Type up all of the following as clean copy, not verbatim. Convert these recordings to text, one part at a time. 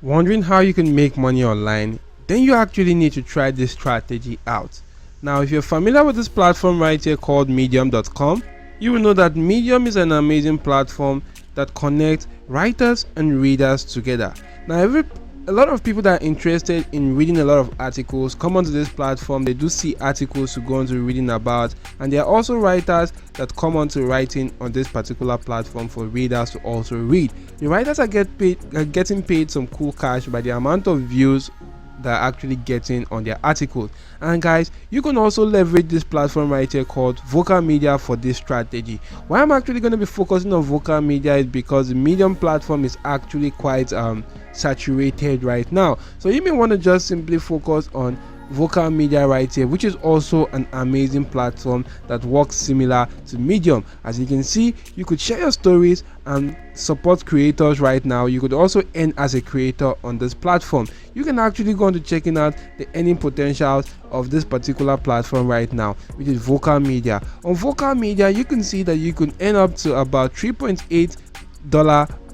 Wondering how you can make money online? Then you actually need to try this strategy out. Now, if you're familiar with this platform right here called Medium.com, you will know that Medium is an amazing platform that connects writers and readers together. Now, a lot of people that are interested in reading a lot of articles come onto this platform. They do see articles to go on to reading about, and there are also writers that come on to writing on this particular platform for readers to also read. The writers are getting paid some cool cash by the amount of views they're actually getting on their articles. And guys, you can also leverage this platform right here called Vocal.Media for this strategy. Why I'm actually going to be focusing on Vocal.Media is because the Medium platform is actually quite saturated right now, so you may want to just simply focus on Vocal.Media right here, which is also an amazing platform that works similar to Medium. As you can see, you could share your stories and support creators right now. You could also earn as a creator on this platform. You can actually go on to checking out the earning potentials of this particular platform right now, which is Vocal.Media. On Vocal.Media, you can see that you can earn up to about $3.8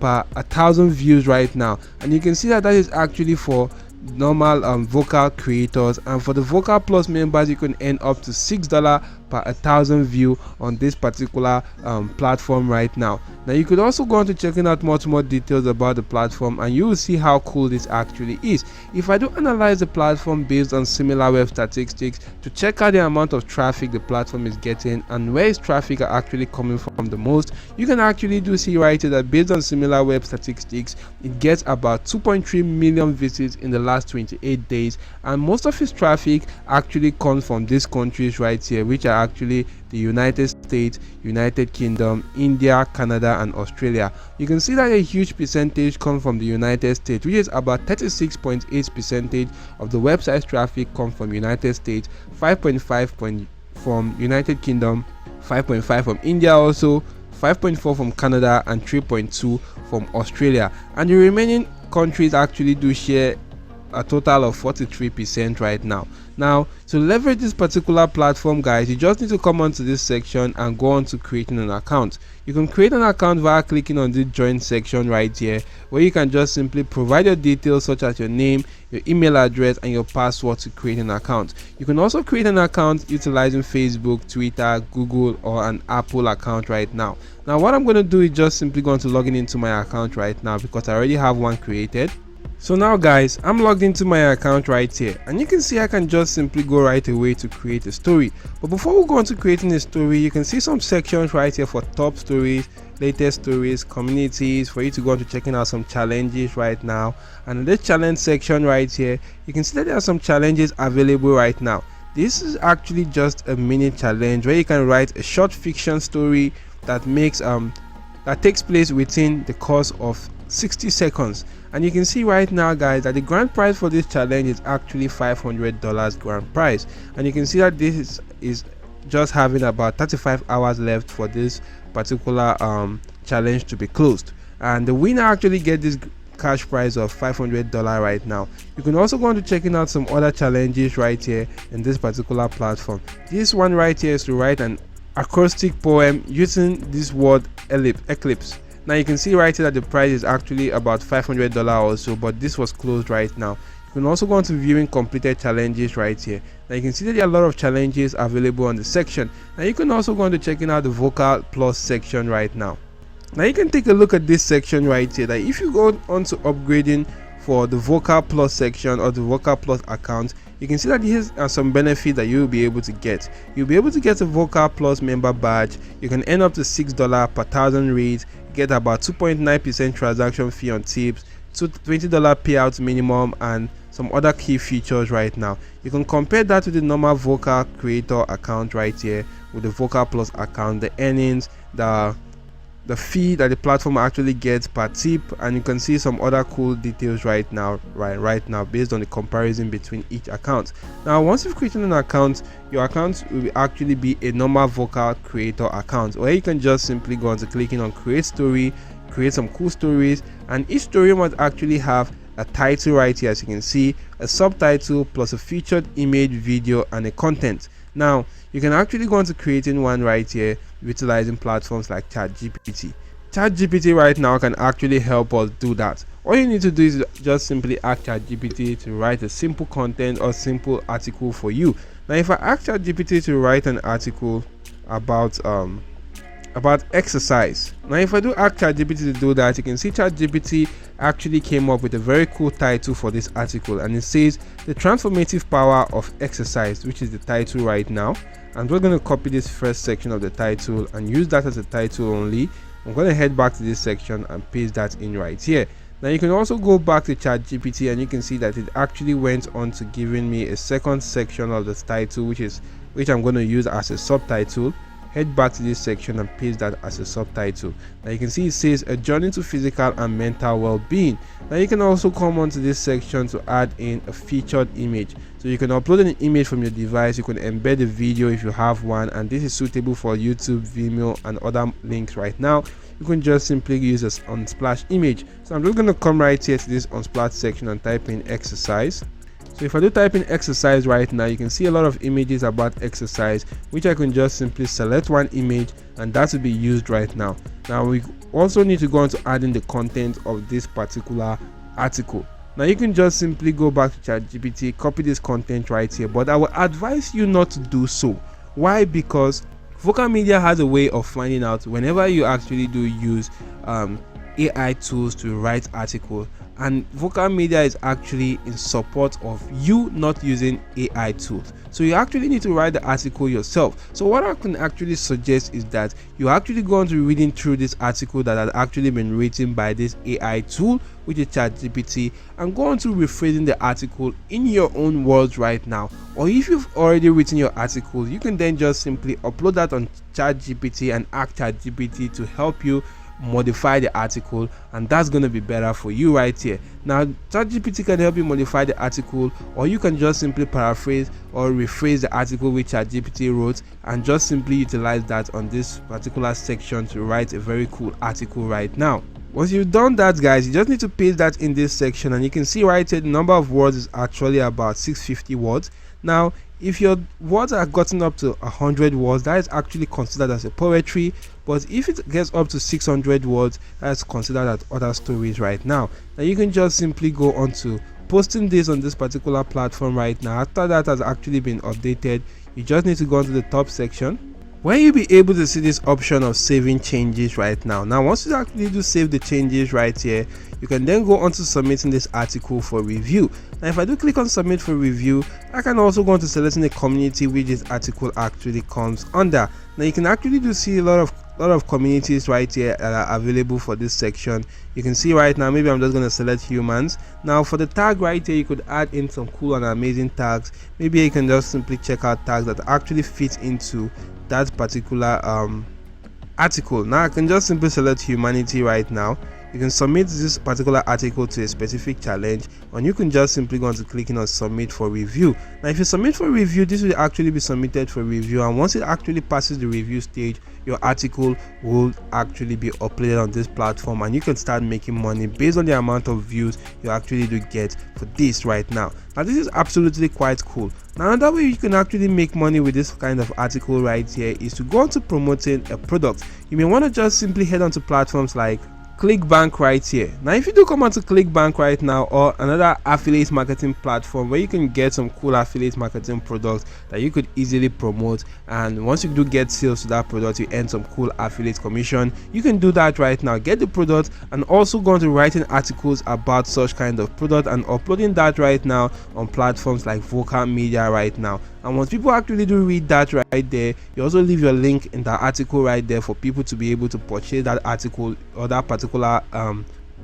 per 1,000 views right now, and you can see that is actually for normal vocal creators, and for the Vocal Plus members you can earn up to $6 per 1,000 view on this particular platform right now. Now you could also go on to checking out much more details about the platform, and you will see how cool this actually is. If I do analyze the platform based on similar web statistics to check out the amount of traffic the platform is getting and where is traffic are actually coming from the most, you can actually do see right here that based on similar web statistics it gets about 2.3 million visits in the last 28 days, and most of its traffic actually comes from these countries right here, which are actually the United States, United Kingdom, India, Canada and Australia. You can see that a huge percentage comes from the United States, which is about 36.8% of the website's traffic comes from United States, 5.5 from United Kingdom, 5.5 from India, also 5.4 from Canada and 3.2 from Australia, and the remaining countries actually do share a total of 43% right now. Now, to leverage this particular platform, guys, you just need to come onto this section and go on to creating an account. You can create an account via clicking on the join section right here, where you can just simply provide your details such as your name, your email address and your password to create an account. You can also create an account utilizing Facebook, Twitter, Google or an Apple account right now. Now what I'm going to do is just simply going to log in into my account right now because I already have one created. So now guys, I'm logged into my account right here, and you can see I can just simply go right away to create a story. But before we go on to creating a story, you can see some sections right here for top stories, latest stories, communities, for you to go on to checking out some challenges right now. And in this challenge section right here, you can see that there are some challenges available right now. This is actually just a mini challenge where you can write a short fiction story that takes place within the course of 60 seconds. And you can see right now guys that the grand prize for this challenge is actually $500 grand prize, and you can see that this is just having about 35 hours left for this particular challenge to be closed, and the winner actually get this cash prize of $500 right now. You can also go on to checking out some other challenges right here in this particular platform. This one right here is to write an acrostic poem using this word eclipse. Now you can see right here that the price is actually about $500 or so, but this was closed right now. You can also go on to viewing completed challenges right here. Now you can see that there are a lot of challenges available on the section. Now you can also go on to checking out the Vocal Plus section right now. Now you can take a look at this section right here, that if you go on to upgrading for the Vocal Plus section or the Vocal Plus account, you can see that here are some benefits that you'll be able to get. You'll be able to get a Vocal Plus member badge. You can earn up to $6 per 1,000 reads, get about 2.9% transaction fee on tips, $20 payout minimum, and some other key features right now. You can compare that to the normal Vocal creator account right here with the Vocal Plus account, the earnings, the fee that the platform actually gets per tip, and you can see some other cool details right now based on the comparison between each account. Now once you've created an account, your account will actually be a normal Vocal creator account, where you can just simply go on to clicking on create story, create some cool stories, and each story must actually have a title right here, as you can see, a subtitle plus a featured image, video and a content. Now you can actually go on to creating one right here utilizing platforms like ChatGPT. ChatGPT right now can actually help us do that. All you need to do is just simply ask ChatGPT to write a simple content or simple article for you. Now if I ask ChatGPT to write an article about exercise. Now if I do ask ChatGPT to do that, you can see ChatGPT actually came up with a very cool title for this article, and it says the transformative power of exercise, which is the title right now. And we're going to copy this first section of the title and use that as a title only. I'm going to head back to this section and paste that in right here. Now you can also go back to ChatGPT and you can see that it actually went on to giving me a second section of the title, which I'm going to use as a subtitle. Head back to this section and paste that as a subtitle. Now you can see it says a journey to physical and mental well-being. Now you can also come onto this section to add in a featured image. So you can upload an image from your device, you can embed a video if you have one, and this is suitable for YouTube, Vimeo and other links right now. You can just simply use an Unsplash image. So I'm just going to come right here to this Unsplash section and type in exercise. So if I do type in exercise right now, you can see a lot of images about exercise, which I can just simply select one image and that will be used right now. Now we also need to go on to adding the content of this particular article. Now you can just simply go back to ChatGPT, copy this content right here, but I would advise you not to do so. Why? Because Vocal.Media has a way of finding out whenever you actually do use AI tools to write articles, and Vocal.Media is actually in support of you not using AI tools. So you actually need to write the article yourself. So what I can actually suggest is that you actually go on to reading through this article that has actually been written by this AI tool, which is ChatGPT, and go on to rephrasing the article in your own words right now. Or if you've already written your article, you can then just simply upload that on ChatGPT and ask ChatGPT to help you modify the article, and that's going to be better for you right here. Now ChatGPT can help you modify the article, or you can just simply paraphrase or rephrase the article which ChatGPT wrote and just simply utilize that on this particular section to write a very cool article right now. Once you've done that, guys, you just need to paste that in this section, and you can see right here the number of words is actually about 650 words. Now if your words are gotten up to 100 words, that is actually considered as a poetry, but if it gets up to 600 words, that's considered as other stories right now. Now you can just simply go on to posting this on this particular platform right now. After that has actually been updated, you just need to go into the top section where you'll be able to see this option of saving changes right now. Now once you actually do save the changes right here, you can then go on to submitting this article for review. Now if I do click on submit for review, I can also go on to selecting the community which this article actually comes under. Now you can actually do see a lot of communities right here that are available for this section. You can see right now, maybe I'm just going to select humans. Now for the tag right here, you could add in some cool and amazing tags. Maybe you can just simply check out tags that actually fit into that particular article. Now I can just simply select humanity right now. You can submit this particular article to a specific challenge, and you can just simply go on to clicking on submit for review. Now if you submit for review, this will actually be submitted for review, and once it actually passes the review stage, your article will actually be uploaded on this platform, and you can start making money based on the amount of views you actually do get for this right now. Now this is absolutely quite cool. Now another way you can actually make money with this kind of article right here is to go on to promoting a product. You may want to just simply head on to platforms like ClickBank right here. Now if you do come on to ClickBank right now, or another affiliate marketing platform where you can get some cool affiliate marketing products that you could easily promote, and once you do get sales to that product, you earn some cool affiliate commission. You can do that right now, get the product, and also go on to writing articles about such kind of product and uploading that right now on platforms like Vocal.Media right now. And once people actually do read that right there, you also leave your link in the article right there for people to be able to purchase that article or that particular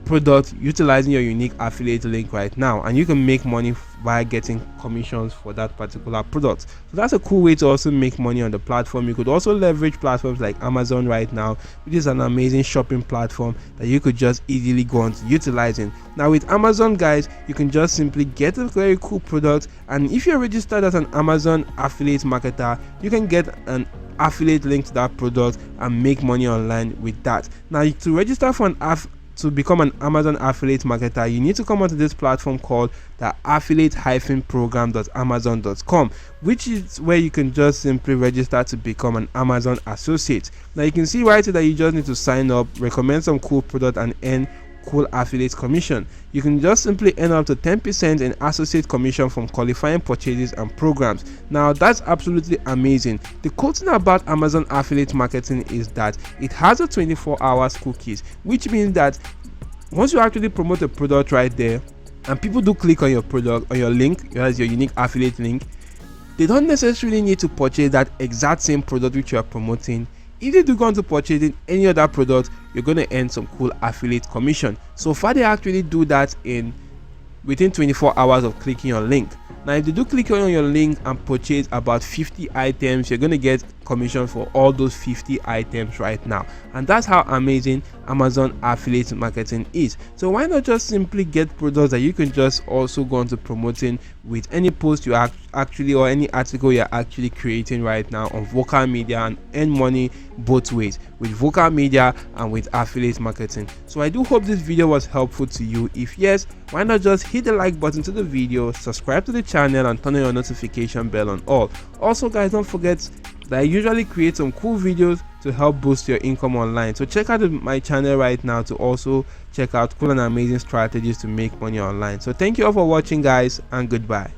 product utilizing your unique affiliate link right now, and you can make money by getting commissions for that particular product. So that's a cool way to also make money on the platform. You could also leverage platforms like Amazon right now, which is an amazing shopping platform that you could just easily go on to utilizing. Now with Amazon, guys, you can just simply get a very cool product, and if you're registered as an Amazon affiliate marketer, you can get an affiliate link to that product and make money online with that. Now to register for to become an Amazon affiliate marketer, you need to come onto this platform called the affiliate-program.amazon.com, which is where you can just simply register to become an Amazon associate. Now you can see right here that you just need to sign up, recommend some cool product, and earn cool affiliate commission. You can just simply earn up to 10% in associate commission from qualifying purchases and programs. Now that's absolutely amazing. The cool thing about Amazon affiliate marketing is that it has a 24 hours cookies, which means that once you actually promote a product right there and people do click on your product, on your link, that's your unique affiliate link, they don't necessarily need to purchase that exact same product which you are promoting. If they do go on to purchasing any other product, you're going to earn some cool affiliate commission. So far they actually do that in within 24 hours of clicking your link. Now if they do click on your link and purchase about 50 items, you're going to get commission for all those 50 items right now. And that's how amazing Amazon affiliate marketing is. So why not just simply get products that you can just also go on to promoting with any post you actually, or any article you're actually creating right now on Vocal.Media, and earn money both ways with Vocal.Media and with affiliate marketing. So I do hope this video was helpful to you. If yes, why not just hit the like button to the video, subscribe to the channel, and turn on your notification bell on all. Also guys, don't forget that I usually create some cool videos to help boost your income online. So check out my channel right now to also check out cool and amazing strategies to make money online. So thank you all for watching guys, and goodbye.